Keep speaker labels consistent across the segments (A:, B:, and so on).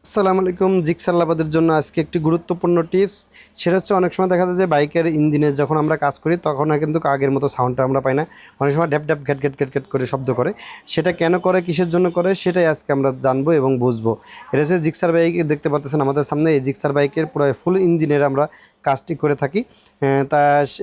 A: আসসালামু আলাইকুম। জিক্সার লাভারদের জন্য আজকে একটি গুরুত্বপূর্ণ টিপস। সেটা হচ্ছে অনেক সময় দেখা যায় যে বাইকের ইঞ্জিনে যখন আমরা কাজ করি তখন আর কিন্তু আগের মতো সাউন্ডটা আমরা পাই না। অনেক সময় ড্যাপ ড্যাপ ঘ্যাট ঘ্যাট ঘ্যাট ঘ্যাট করে শব্দ করে। সেটা কেন করে, কিসের জন্য করে, সেটাই আজকে আমরা জানবো এবং বুঝবো। এটা হচ্ছে জিক্সার বাইক, দেখতে পাচ্ছেন আমাদের সামনে এই জিক্সার বাইকের পুরো ফুল ইঞ্জিনের আমরা কাজটি করে থাকি। তা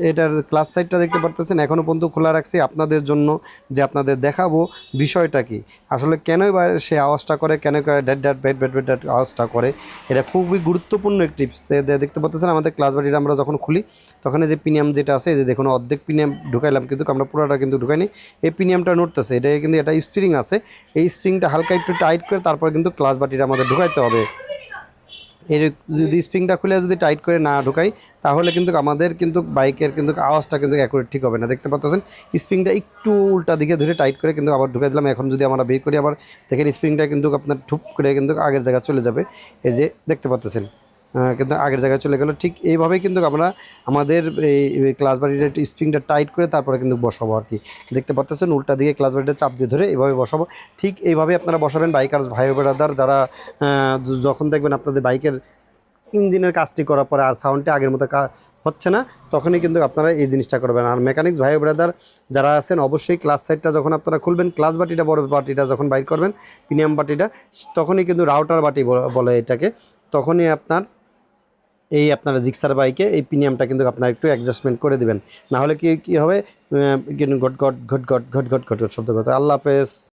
A: এটার ক্লাস সাইডটা দেখতে পারতেছেন এখনও পর্যন্ত খোলা রাখছি আপনাদের জন্য, যে আপনাদের দেখাবো বিষয়টা কি, আসলে কেনই বা সে আওয়াজটা করে, কেন that that bat bat bat আওয়াজটা করে। এটা খুবই গুরুত্বপূর্ণ একটি টিপস। দেখতে পাচ্ছেন আমাদের ক্লাস বাটিটা আমরা যখন খুলি তখন এই যে প্রিমিয়াম যেটা আছে, এই যে দেখুন অর্ধেক প্রিমিয়াম ঢুকাইলাম কিন্তু আমরা পুরোটা কিন্তু ঢুকাইনি। এই প্রিমিয়ামটা নড়তেছে, এটা কিন্তু এটা স্প্রিং আছে। এই স্প্রিংটা হালকা একটু টাইট করে তারপর কিন্তু ক্লাস বাটিটা আমাদের ঢুকাইতে হবে। এর যদি স্প্রিংটা খুলে যদি টাইট করে না ঢুকাই তাহলে কিন্তু আমাদের কিন্তু বাইকের কিন্তু আওয়াজটা কিন্তু অ্যাকুরেট ঠিক হবে না। দেখতে পাচ্ছেন স্প্রিংটা একটু উল্টা দিকে ধরে টাইট করে কিন্তু আবার ঢুকাই দিলাম। এখন যদি আমরা বের করি আবার দেখেন স্প্রিংটা কিন্তু আপনার ঠুপ করে কিন্তু আগের জায়গায় চলে যাবে। এই যে দেখতে পাচ্ছেন কিন্তু আগের জায়গায় চলে গেল। ঠিক এইভাবেই কিন্তু আমরা আমাদের এই ক্লাস বাড়িটা স্প্রিংটা টাইট করে তারপরে কিন্তু বসাবো আর কি। দেখতে পাচ্ছেন উল্টা দিকে ক্লাস বাড়িটা চাপ দিয়ে ধরে এইভাবে বসাবো। ঠিক এইভাবে আপনারা বসাবেন বাইকার্স ভাই ব্রাদার যারা যখন দেখবেন আপনাদের বাইকের ইঞ্জিনের কাজটি করার পরে আর সাউন্ডটি আগের মতো হচ্ছে না, তখনই কিন্তু আপনারা এই জিনিসটা করবেন। আর মেকানিক্স ভাই ব্রাদার যারা আছেন অবশ্যই ক্লাস সাইডটা যখন আপনারা খুলবেন, ক্লাস বাটিটা বড় বাটিটা যখন বাইর করবেন প্রিমিয়াম বাটিটা, তখনই কিন্তু রাউটার বাটি বলে এটাকে, তখনই আপনারা জিক্সার বাইকে এই প্রিমিয়ামটা কিন্তু আপনারা একটু অ্যাডজাস্টমেন্ট করে দিবেন। না হলে কি হবে, ঘট ঘট ঘট ঘট ঘট ঘট ঘট ঘট শব্দ করতে। আল্লাহ হাফেজ।